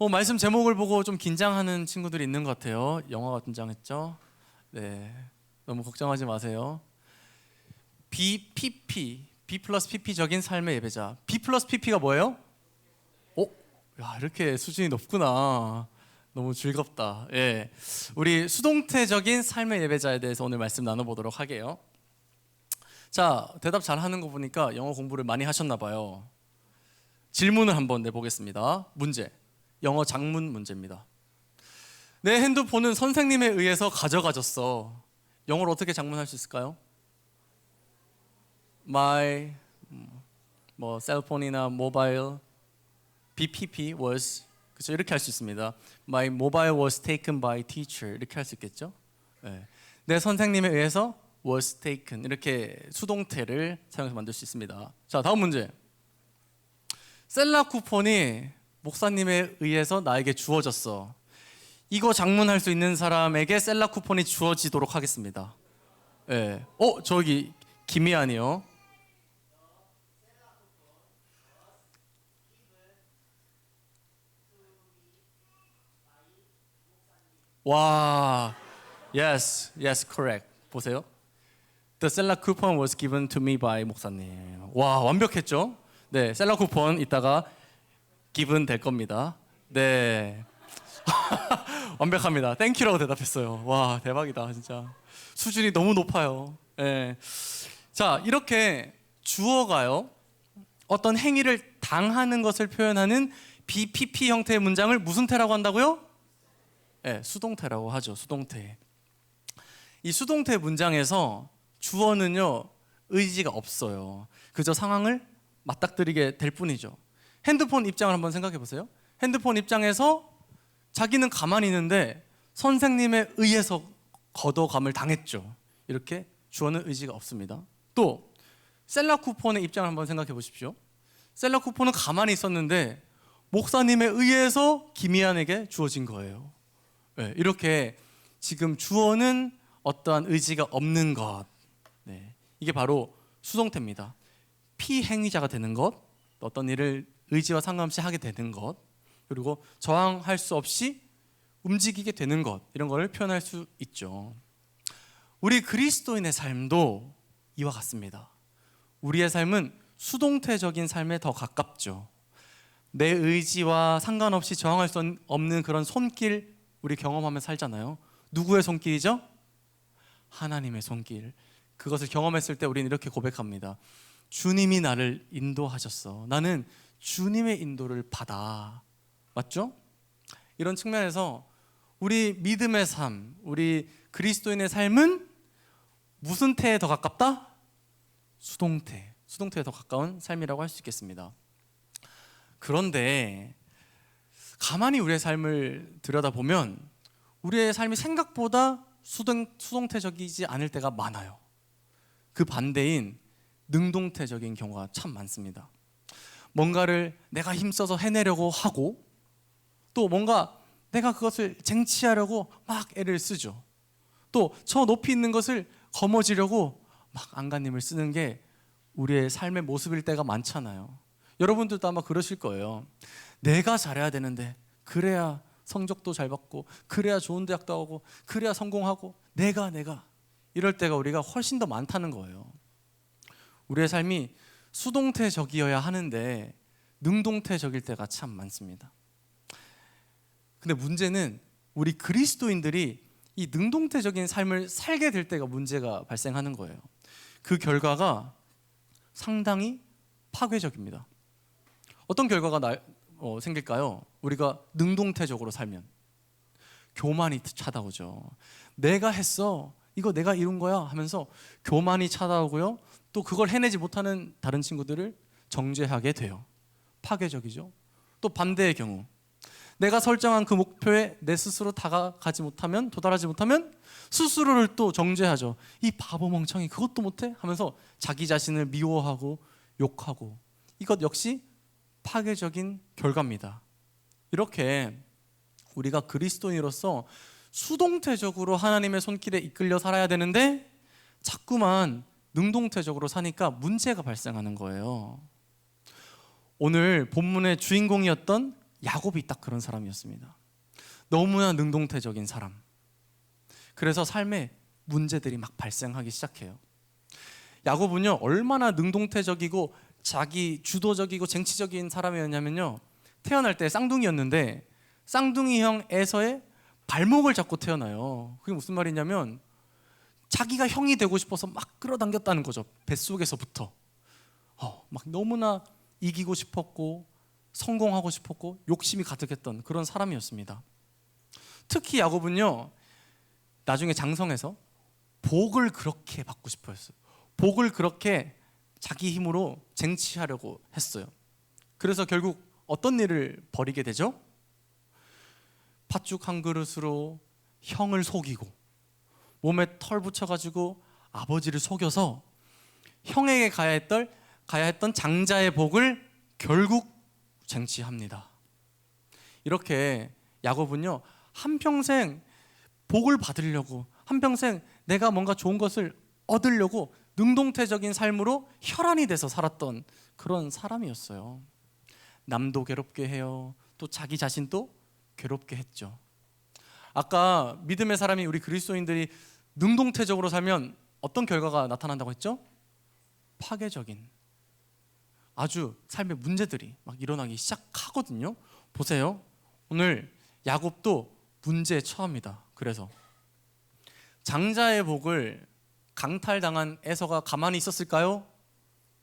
말씀 제목을 보고 좀 긴장하는 친구들이 있는 것 같아요. 영화가 등장했죠? 네, 너무 걱정하지 마세요. BPP, B 플러스 PP적인 삶의 예배자. B 플러스 PP가 뭐예요? 야, 이렇게 수준이 높구나. 너무 즐겁다. 예, 우리 수동태적인 삶의 예배자에 대해서 오늘 말씀 나눠보도록 하게요. 자, 대답 잘하는 거 보니까 영어 공부를 많이 하셨나 봐요. 질문을 한번 내보겠습니다. 문제. 영어 장문 문제입니다. 내 핸드폰은 선생님에 의해서 가져가졌어. 영어로 어떻게 장문할 수 있을까요? My 셀폰이나 모바일 BPP was, 그렇죠? 이렇게 할 수 있습니다. My mobile was taken by teacher, 이렇게 할 수 있겠죠? 네. 내 선생님에 의해서 was taken, 이렇게 수동태를 사용해서 만들 수 있습니다. 자, 다음 문제. 셀라 쿠폰이 목사님에 의해서 나에게 주어졌어. 이거 장문할 수 있는 사람에게 셀라 쿠폰이 주어지도록 하겠습니다. 네. 저기 김희안이요. 와, yes, correct. 보세요. The 셀라 쿠폰 was given to me by 목사님. 와, 완벽했죠? 네, 셀라 쿠폰 이따가 given 될 겁니다. 네. 완벽합니다. 땡큐라고 대답했어요. 와, 대박이다, 진짜. 수준이 너무 높아요. 네. 자, 이렇게 주어가요, 어떤 행위를 당하는 것을 표현하는 BPP 형태의 문장을 무슨 태라고 한다고요? 네, 수동태라고 하죠. 수동태. 이 수동태 문장에서 주어는요, 의지가 없어요. 그저 상황을 맞닥뜨리게 될 뿐이죠. 핸드폰 입장을 한번 생각해 보세요. 핸드폰 입장에서 자기는 가만히 있는데 선생님에 의해서 걷어감을 당했죠. 이렇게 주어는 의지가 없습니다. 또 셀라 쿠폰의 입장을 한번 생각해 보십시오. 셀라 쿠폰은 가만히 있었는데 목사님에 의해서 김희안에게 주어진 거예요. 네, 이렇게 지금 주어는 어떠한 의지가 없는 것, 네, 이게 바로 수동태입니다. 피행위자가 되는 것, 어떤 일을 의지와 상관없이 하게 되는 것, 그리고 저항할 수 없이 움직이게 되는 것, 이런 것을 표현할 수 있죠. 우리 그리스도인의 삶도 이와 같습니다. 우리의 삶은 수동태적인 삶에 더 가깝죠. 내 의지와 상관없이 저항할 수 없는 그런 손길, 우리 경험하며 살잖아요. 누구의 손길이죠? 하나님의 손길. 그것을 경험했을 때 우리는 이렇게 고백합니다. 주님이 나를 인도하셨어. 나는 주님의 인도를 받아. 맞죠? 이런 측면에서 우리 믿음의 삶, 우리 그리스도인의 삶은 무슨 태에 더 가깝다? 수동태에 더 가까운 삶이라고 할 수 있겠습니다. 그런데 가만히 우리의 삶을 들여다보면 우리의 삶이 생각보다 수동태적이지 않을 때가 많아요. 그 반대인 능동태적인 경우가 참 많습니다. 뭔가를 내가 힘써서 해내려고 하고, 또 뭔가 내가 그것을 쟁취하려고 막 애를 쓰죠. 또 저 높이 있는 것을 거머쥐려고 막 안간힘을 쓰는 게 우리의 삶의 모습일 때가 많잖아요. 여러분들도 아마 그러실 거예요. 내가 잘해야 되는데, 그래야 성적도 잘 받고, 그래야 좋은 대학도 가고, 그래야 성공하고, 내가 이럴 때가 우리가 훨씬 더 많다는 거예요. 우리의 삶이 수동태적이어야 하는데 능동태적일 때가 참 많습니다. 근데 문제는 우리 그리스도인들이 이 능동태적인 삶을 살게 될 때가 문제가 발생하는 거예요. 그 결과가 상당히 파괴적입니다. 어떤 결과가 생길까요? 우리가 능동태적으로 살면 교만이 찾아오죠. 내가 했어, 이거 내가 이룬 거야 하면서 교만이 찾아오고요. 또 그걸 해내지 못하는 다른 친구들을 정죄하게 돼요. 파괴적이죠. 또 반대의 경우, 내가 설정한 그 목표에 내 스스로 도달하지 못하면 스스로를 또 정죄하죠. 이 바보 멍청이 그것도 못해? 하면서 자기 자신을 미워하고 욕하고, 이것 역시 파괴적인 결과입니다. 이렇게 우리가 그리스도인으로서 수동태적으로 하나님의 손길에 이끌려 살아야 되는데 자꾸만 능동태적으로 사니까 문제가 발생하는 거예요. 오늘 본문의 주인공이었던 야곱이 딱 그런 사람이었습니다. 너무나 능동태적인 사람. 그래서 삶에 문제들이 막 발생하기 시작해요. 야곱은요, 얼마나 능동태적이고 자기 주도적이고 쟁취적인 사람이었냐면요, 태어날 때 쌍둥이였는데 쌍둥이 형 에서의 발목을 잡고 태어나요. 그게 무슨 말이냐면 자기가 형이 되고 싶어서 막 끌어당겼다는 거죠. 뱃속에서부터 막 너무나 이기고 싶었고 성공하고 싶었고 욕심이 가득했던 그런 사람이었습니다. 특히 야곱은요, 나중에 장성해서 복을 그렇게 받고 싶어 했어요. 복을 그렇게 자기 힘으로 쟁취하려고 했어요. 그래서 결국 어떤 일을 벌이게 되죠? 팥죽 한 그릇으로 형을 속이고 몸에 털 붙여가지고 아버지를 속여서 형에게 가야 했던 장자의 복을 결국 쟁취합니다. 이렇게 야곱은요, 한평생 복을 받으려고, 한평생 내가 뭔가 좋은 것을 얻으려고 능동태적인 삶으로 혈안이 돼서 살았던 그런 사람이었어요. 남도 괴롭게 해요. 또 자기 자신도 괴롭게 했죠. 아까 믿음의 사람이, 우리 그리스도인들이 능동태적으로 살면 어떤 결과가 나타난다고 했죠? 파괴적인, 아주 삶의 문제들이 막 일어나기 시작하거든요. 보세요. 오늘 야곱도 문제에 처합니다. 그래서 장자의 복을 강탈당한 에서가 가만히 있었을까요?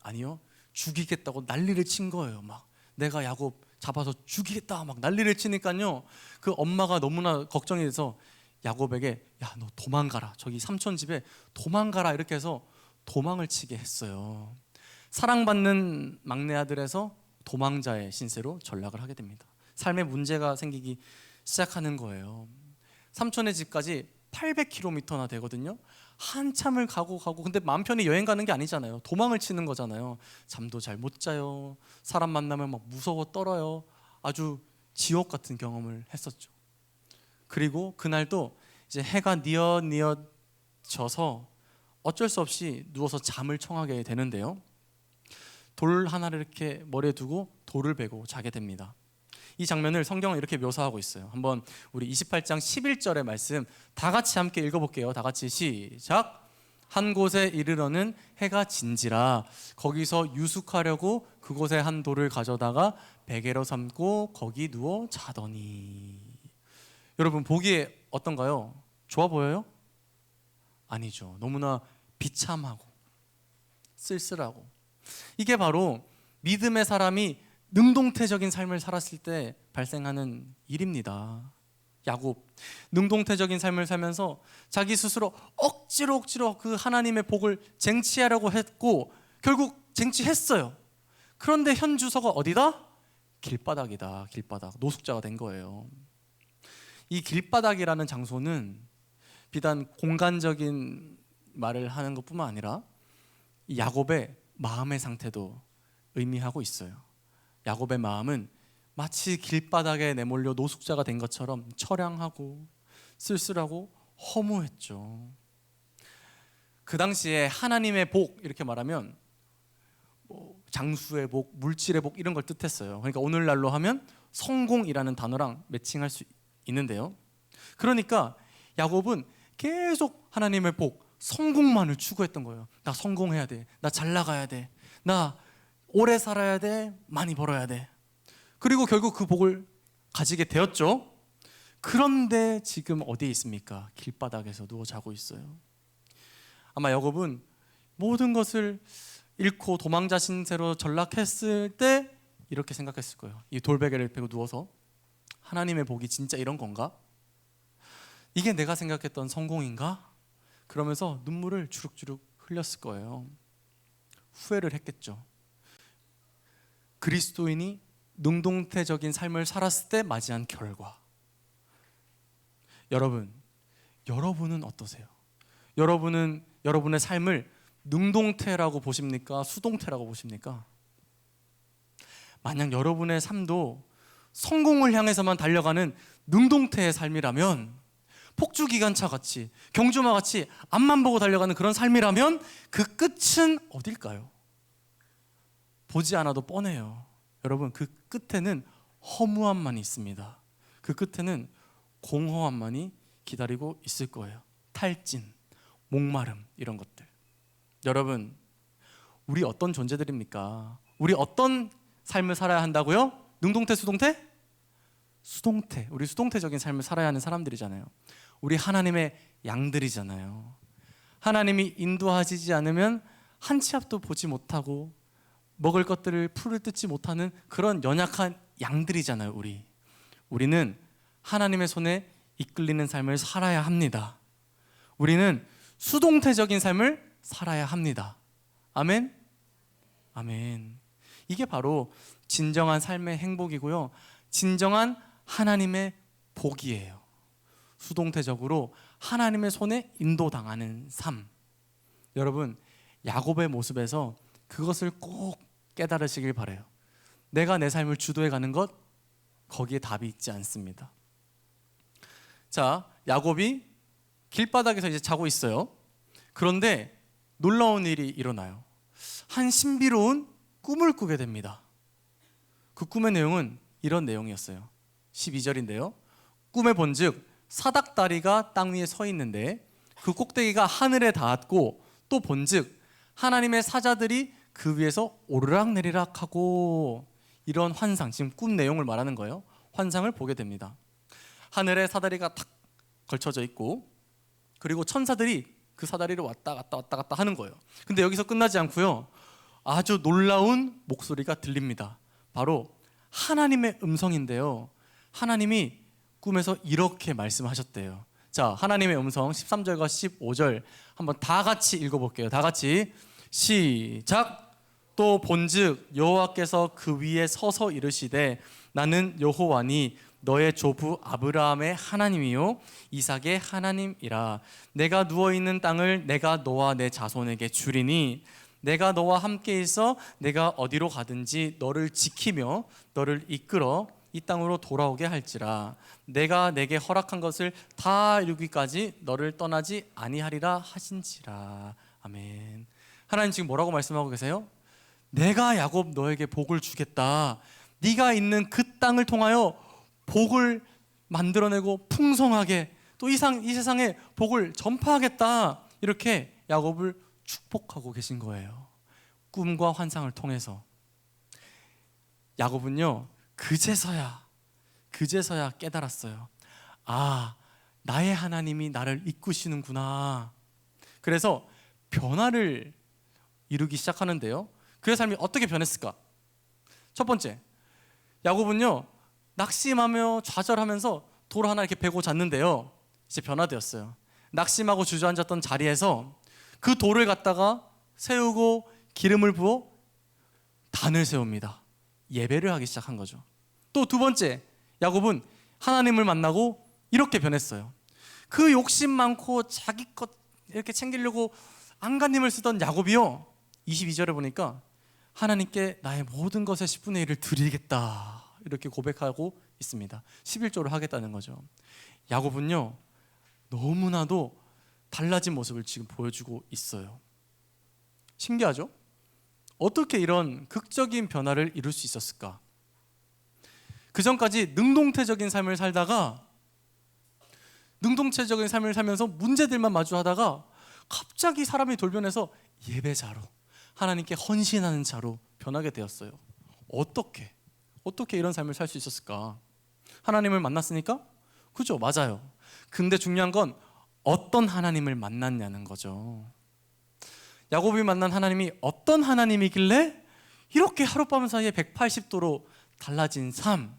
아니요. 죽이겠다고 난리를 친 거예요. 막 내가 야곱 잡아서 죽이겠다 막 난리를 치니까요, 그 엄마가 너무나 걱정이 돼서 야곱에게 야, 너 도망가라, 저기 삼촌 집에 도망가라, 이렇게 해서 도망을 치게 했어요. 사랑받는 막내 아들에서 도망자의 신세로 전락을 하게 됩니다. 삶에 문제가 생기기 시작하는 거예요. 삼촌의 집까지 800km나 되거든요. 한참을 가고 근데 마음 편히 여행 가는 게 아니잖아요. 도망을 치는 거잖아요. 잠도 잘 못 자요. 사람 만나면 막 무서워 떨어요. 아주 지옥 같은 경험을 했었죠. 그리고 그날도 이제 해가 뉘어져서 어쩔 수 없이 누워서 잠을 청하게 되는데요, 돌 하나를 이렇게 머리에 두고 돌을 베고 자게 됩니다. 이 장면을 성경은 이렇게 묘사하고 있어요. 한번 우리 28장 11절의 말씀 다 같이 함께 읽어볼게요. 다 같이 시작. 한 곳에 이르러는 해가 진지라 거기서 유숙하려고 그곳에 한 돌을 가져다가 베개로 삼고 거기 누워 자더니. 여러분, 보기에 어떤가요? 좋아 보여요? 아니죠. 너무나 비참하고 쓸쓸하고. 이게 바로 믿음의 사람이 능동태적인 삶을 살았을 때 발생하는 일입니다. 야곱, 능동태적인 삶을 살면서 자기 스스로 억지로 그 하나님의 복을 쟁취하려고 했고 결국 쟁취했어요. 그런데 현 주소가 어디다? 길바닥이다. 길바닥. 노숙자가 된 거예요. 이 길바닥이라는 장소는 비단 공간적인 말을 하는 것뿐만 아니라 이 야곱의 마음의 상태도 의미하고 있어요. 야곱의 마음은 마치 길바닥에 내몰려 노숙자가 된 것처럼 처량하고 쓸쓸하고 허무했죠. 그 당시에 하나님의 복 이렇게 말하면 뭐 장수의 복, 물질의 복 이런 걸 뜻했어요. 그러니까 오늘날로 하면 성공이라는 단어랑 매칭할 수 있는데요. 그러니까 야곱은 계속 하나님의 복, 성공만을 추구했던 거예요. 나 성공해야 돼. 나 잘 나가야 돼. 나 오래 살아야 돼. 많이 벌어야 돼. 그리고 결국 그 복을 가지게 되었죠. 그런데 지금 어디에 있습니까? 길바닥에서 누워 자고 있어요. 아마 야곱은 모든 것을 잃고 도망자 신세로 전락했을 때 이렇게 생각했을 거예요. 이 돌베개를 베고 누워서 하나님의 복이 진짜 이런 건가? 이게 내가 생각했던 성공인가? 그러면서 눈물을 주룩주룩 흘렸을 거예요. 후회를 했겠죠. 그리스도인이 능동태적인 삶을 살았을 때 맞이한 결과. 여러분은 어떠세요? 여러분은 여러분의 삶을 능동태라고 보십니까? 수동태라고 보십니까? 만약 여러분의 삶도 성공을 향해서만 달려가는 능동태의 삶이라면, 폭주기관차 같이, 경주마 같이 앞만 보고 달려가는 그런 삶이라면 그 끝은 어딜까요? 보지 않아도 뻔해요. 여러분, 그 끝에는 허무함만이 있습니다. 그 끝에는 공허함만이 기다리고 있을 거예요. 탈진, 목마름, 이런 것들. 여러분, 우리 어떤 존재들입니까? 우리 어떤 삶을 살아야 한다고요? 능동태, 수동태? 수동태. 우리 수동태적인 삶을 살아야 하는 사람들이잖아요. 우리 하나님의 양들이잖아요. 하나님이 인도하시지 않으면 한 치 앞도 보지 못하고 먹을 것들을 풀을 뜯지 못하는 그런 연약한 양들이잖아요. 우리는 하나님의 손에 이끌리는 삶을 살아야 합니다. 우리는 수동태적인 삶을 살아야 합니다. 아멘? 아멘. 이게 바로 진정한 삶의 행복이고요, 진정한 하나님의 복이에요. 수동태적으로 하나님의 손에 인도당하는 삶. 여러분, 야곱의 모습에서 그것을 꼭 깨달으시길 바라요. 내가 내 삶을 주도해 가는 것, 거기에 답이 있지 않습니다. 자, 야곱이 길바닥에서 이제 자고 있어요. 그런데 놀라운 일이 일어나요. 한 신비로운 꿈을 꾸게 됩니다. 그 꿈의 내용은 이런 내용이었어요. 12절인데요. 꿈에 본즉 사닥다리가 땅 위에 서 있는데 그 꼭대기가 하늘에 닿았고, 또 본즉 하나님의 사자들이 그 위에서 오르락내리락 하고, 이런 환상, 지금 꿈 내용을 말하는 거예요. 환상을 보게 됩니다. 하늘에 사다리가 탁 걸쳐져 있고, 그리고 천사들이 그 사다리를 왔다 갔다 하는 거예요. 근데 여기서 끝나지 않고요, 아주 놀라운 목소리가 들립니다. 바로 하나님의 음성인데요, 하나님이 꿈에서 이렇게 말씀하셨대요. 자, 하나님의 음성 13절과 15절 한번 다 같이 읽어볼게요. 다 같이 시작. 또 본즉 여호와께서 그 위에 서서 이르시되 나는 여호와니 너의 조부 아브라함의 하나님이요 이삭의 하나님이라. 내가 누워있는 땅을 내가 너와 내 자손에게 주리니 내가 너와 함께 있어 내가 어디로 가든지 너를 지키며 너를 이끌어 이 땅으로 돌아오게 할지라. 내가 내게 허락한 것을 다 이루기까지 너를 떠나지 아니하리라 하신지라. 아멘. 하나님 지금 뭐라고 말씀하고 계세요? 내가 야곱 너에게 복을 주겠다. 네가 있는 그 땅을 통하여 복을 만들어내고 풍성하게 또 이 세상에 복을 전파하겠다. 이렇게 야곱을 축복하고 계신 거예요. 꿈과 환상을 통해서. 야곱은요, 그제서야 깨달았어요. 아, 나의 하나님이 나를 이끄시는구나. 그래서 변화를 이루기 시작하는데요, 그의 삶이 어떻게 변했을까? 첫 번째, 야곱은요 낙심하며 좌절하면서 돌 하나 이렇게 베고 잤는데요, 이제 변화되었어요. 낙심하고 주저앉았던 자리에서 그 돌을 갖다가 세우고 기름을 부어 단을 세웁니다. 예배를 하기 시작한 거죠. 또 두 번째, 야곱은 하나님을 만나고 이렇게 변했어요. 그 욕심 많고 자기 것 이렇게 챙기려고 안간힘을 쓰던 야곱이요, 22절에 보니까 하나님께 나의 모든 것의 10분의 1을 드리겠다 이렇게 고백하고 있습니다. 11조를 하겠다는 거죠. 야곱은요 너무나도 달라진 모습을 지금 보여주고 있어요. 신기하죠? 어떻게 이런 극적인 변화를 이룰 수 있었을까? 그 전까지 능동태적인 삶을 살다가, 능동체적인 삶을 살면서 문제들만 마주하다가 갑자기 사람이 돌변해서 예배자로, 하나님께 헌신하는 자로 변하게 되었어요. 어떻게 이런 삶을 살 수 있었을까? 하나님을 만났으니까? 그죠, 맞아요. 근데 중요한 건 어떤 하나님을 만났냐는 거죠. 야곱이 만난 하나님이 어떤 하나님이길래 이렇게 하룻밤 사이에 180도로 달라진 삶,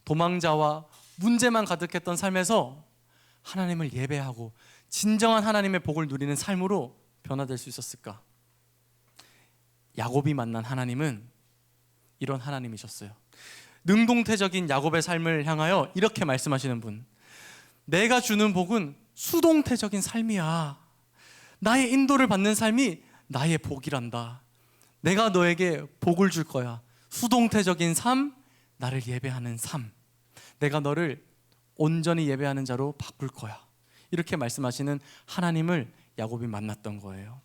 도망자와 문제만 가득했던 삶에서 하나님을 예배하고 진정한 하나님의 복을 누리는 삶으로 변화될 수 있었을까? 야곱이 만난 하나님은 이런 하나님이셨어요. 능동태적인 야곱의 삶을 향하여 이렇게 말씀하시는 분, 내가 주는 복은 수동태적인 삶이야. 나의 인도를 받는 삶이 나의 복이란다. 내가 너에게 복을 줄 거야. 수동태적인 삶, 나를 예배하는 삶, 내가 너를 온전히 예배하는 자로 바꿀 거야. 이렇게 말씀하시는 하나님을 야곱이 만났던 거예요.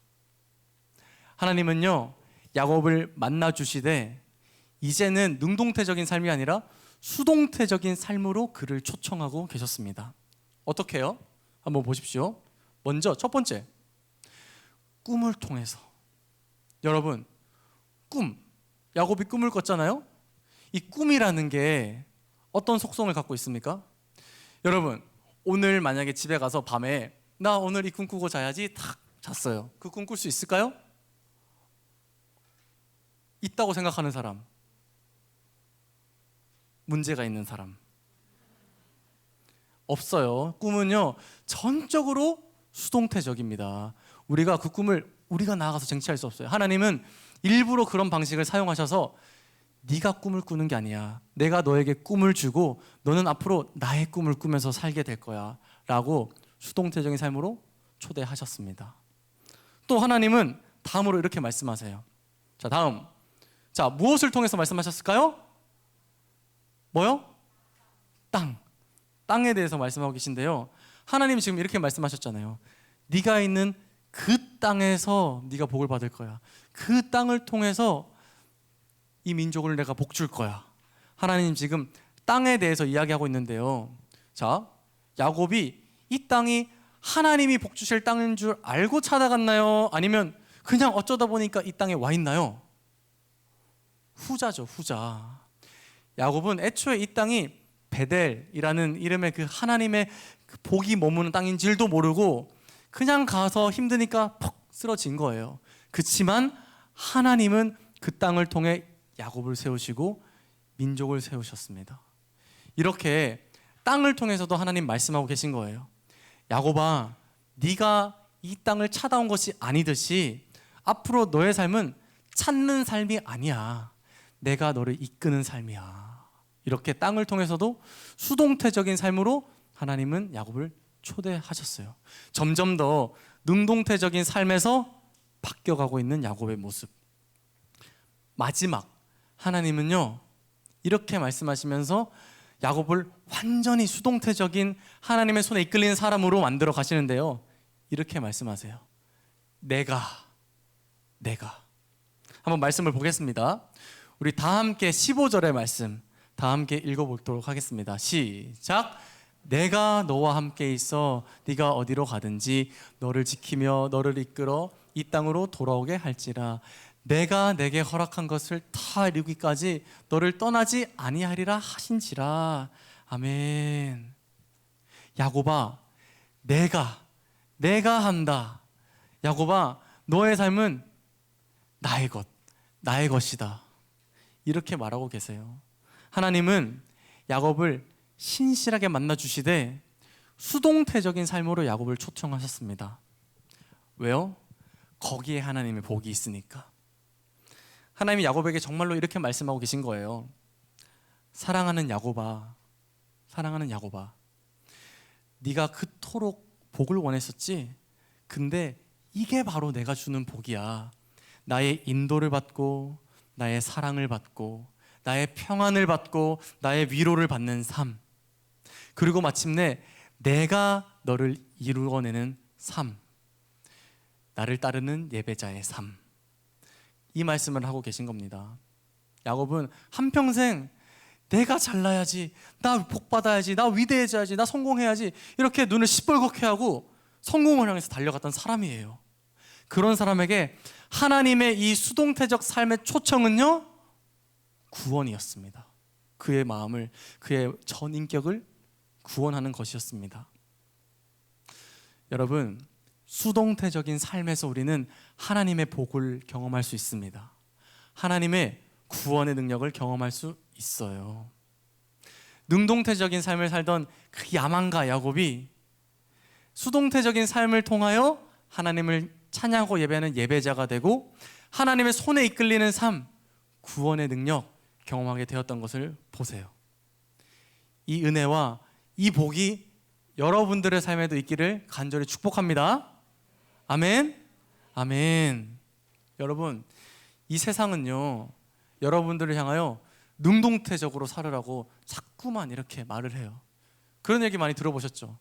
하나님은요 야곱을 만나 주시되 이제는 능동태적인 삶이 아니라 수동태적인 삶으로 그를 초청하고 계셨습니다. 어떻게 해요? 한번 보십시오. 먼저 첫 번째, 꿈을 통해서. 여러분, 꿈, 야곱이 꿈을 꿨잖아요. 이 꿈이라는 게 어떤 속성을 갖고 있습니까? 여러분, 오늘 만약에 집에 가서 밤에 나 오늘 이 꿈 꾸고 자야지 탁 잤어요. 그 꿈 꿀 수 있을까요? 있다고 생각하는 사람, 문제가 있는 사람. 없어요. 꿈은요, 전적으로 수동태적입니다. 우리가 그 꿈을 우리가 나아가서 쟁취할 수 없어요. 하나님은 일부러 그런 방식을 사용하셔서 네가 꿈을 꾸는 게 아니야. 내가 너에게 꿈을 주고 너는 앞으로 나의 꿈을 꾸면서 살게 될 거야 라고 수동태적인 삶으로 초대하셨습니다. 또 하나님은 다음으로 이렇게 말씀하세요. 자, 다음. 자, 무엇을 통해서 말씀하셨을까요? 뭐요? 땅. 땅에 대해서 말씀하고 계신데요. 하나님이 지금 이렇게 말씀하셨잖아요. 네가 있는 그 땅에서 네가 복을 받을 거야. 그 땅을 통해서 이 민족을 내가 복 줄 거야. 하나님 지금 땅에 대해서 이야기하고 있는데요. 자, 야곱이 이 땅이 하나님이 복 주실 땅인 줄 알고 찾아갔나요? 아니면 그냥 어쩌다 보니까 이 땅에 와 있나요? 후자죠, 후자. 야곱은 애초에 이 땅이 베델이라는 이름의 그 하나님의 그 복이 머무는 땅인 줄도 모르고 그냥 가서 힘드니까 퍽 쓰러진 거예요. 그렇지만 하나님은 그 땅을 통해 야곱을 세우시고 민족을 세우셨습니다. 이렇게 땅을 통해서도 하나님 말씀하고 계신 거예요. 야곱아, 네가 이 땅을 찾아온 것이 아니듯이 앞으로 너의 삶은 찾는 삶이 아니야. 내가 너를 이끄는 삶이야. 이렇게 땅을 통해서도 수동태적인 삶으로 하나님은 야곱을 초대하셨어요. 점점 더 능동태적인 삶에서 바뀌어가고 있는 야곱의 모습. 마지막, 하나님은요 이렇게 말씀하시면서 야곱을 완전히 수동태적인 하나님의 손에 이끌리는 사람으로 만들어 가시는데요, 이렇게 말씀하세요. 내가 한번 말씀을 보겠습니다. 우리 다 함께 15절의 말씀 다 함께 읽어보도록 하겠습니다. 시작. 내가 너와 함께 있어 네가 어디로 가든지 너를 지키며 너를 이끌어 이 땅으로 돌아오게 할지라. 내가 내게 허락한 것을 다 이루기까지 너를 떠나지 아니하리라 하신지라. 아멘. 야곱아, 내가 한다. 야곱아, 너의 삶은 나의 것이다. 이렇게 말하고 계세요. 하나님은 야곱을 신실하게 만나 주시되 수동태적인 삶으로 야곱을 초청하셨습니다. 왜요? 거기에 하나님의 복이 있으니까. 하나님이 야곱에게 정말로 이렇게 말씀하고 계신 거예요. 사랑하는 야곱아, 네가 그토록 복을 원했었지? 근데 이게 바로 내가 주는 복이야. 나의 인도를 받고 나의 사랑을 받고 나의 평안을 받고 나의 위로를 받는 삶, 그리고 마침내 내가 너를 이루어내는 삶, 나를 따르는 예배자의 삶. 이 말씀을 하고 계신 겁니다. 야곱은 한평생 내가 잘나야지, 나 복받아야지, 나 위대해져야지, 나 성공해야지, 이렇게 눈을 시뻘겋게 하고 성공을 향해서 달려갔던 사람이에요. 그런 사람에게 하나님의 이 수동태적 삶의 초청은요, 구원이었습니다. 그의 마음을, 그의 전 인격을 구원하는 것이었습니다. 여러분, 수동태적인 삶에서 우리는 하나님의 복을 경험할 수 있습니다. 하나님의 구원의 능력을 경험할 수 있어요. 능동태적인 삶을 살던 그 야만과 야곱이 수동태적인 삶을 통하여 하나님을 찬양하고 예배하는 예배자가 되고 하나님의 손에 이끌리는 삶, 구원의 능력 경험하게 되었던 것을 보세요. 이 은혜와 이 복이 여러분들의 삶에도 있기를 간절히 축복합니다. 아멘. 아멘. 여러분, 이 세상은요, 여러분들을 향하여 능동태적으로 살으라고 자꾸만 이렇게 말을 해요. 그런 얘기 많이 들어보셨죠?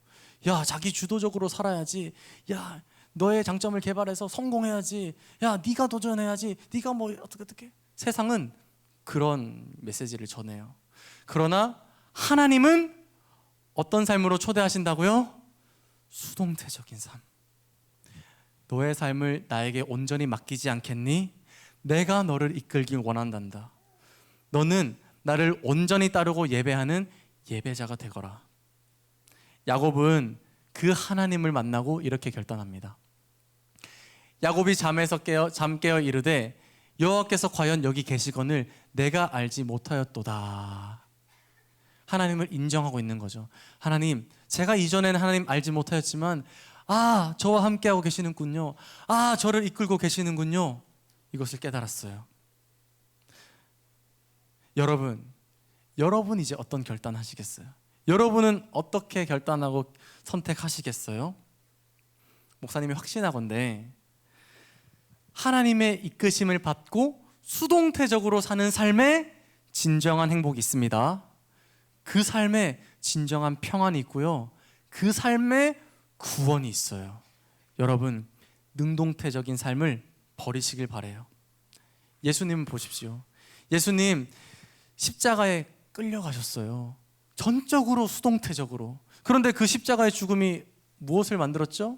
야, 자기 주도적으로 살아야지. 야, 너의 장점을 개발해서 성공해야지. 야, 네가 도전해야지. 네가 뭐 어떻게. 세상은 그런 메시지를 전해요. 그러나 하나님은 어떤 삶으로 초대하신다고요? 수동태적인 삶. 너의 삶을 나에게 온전히 맡기지 않겠니? 내가 너를 이끌길 원한단다. 너는 나를 온전히 따르고 예배하는 예배자가 되거라. 야곱은 그 하나님을 만나고 이렇게 결단합니다. 야곱이 잠 깨어 이르되 여호와께서 과연 여기 계시거늘 내가 알지 못하였도다. 하나님을 인정하고 있는 거죠. 하나님, 제가 이전에는 하나님 알지 못하였지만 저와 함께하고 계시는군요. 저를 이끌고 계시는군요. 이것을 깨달았어요. 여러분 이제 어떤 결단하시겠어요? 여러분은 어떻게 결단하고 선택하시겠어요? 목사님이 확신하건대 하나님의 이끄심을 받고 수동태적으로 사는 삶에 진정한 행복이 있습니다. 그 삶에 진정한 평안이 있고요. 그 삶에 구원이 있어요. 여러분, 능동태적인 삶을 버리시길 바래요. 예수님 보십시오. 예수님 십자가에 끌려가셨어요. 전적으로 수동태적으로. 그런데 그 십자가의 죽음이 무엇을 만들었죠?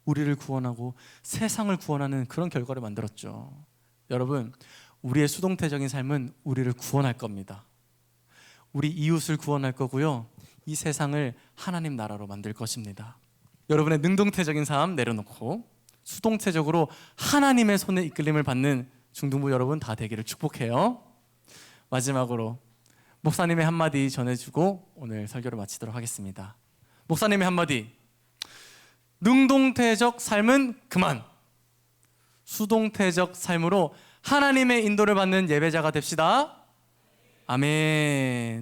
우리를 구원하고 세상을 구원하는 그런 결과를 만들었죠. 여러분, 우리의 수동태적인 삶은 우리를 구원할 겁니다. 우리 이웃을 구원할 거고요. 이 세상을 하나님 나라로 만들 것입니다. 여러분의 능동태적인 삶 내려놓고 수동태적으로 하나님의 손에 이끌림을 받는 중등부 여러분 다 되기를 축복해요. 마지막으로 목사님의 한마디 전해주고 오늘 설교를 마치도록 하겠습니다. 목사님의 한마디: 능동태적 삶은 그만, 수동태적 삶으로 하나님의 인도를 받는 예배자가 됩시다. 아멘.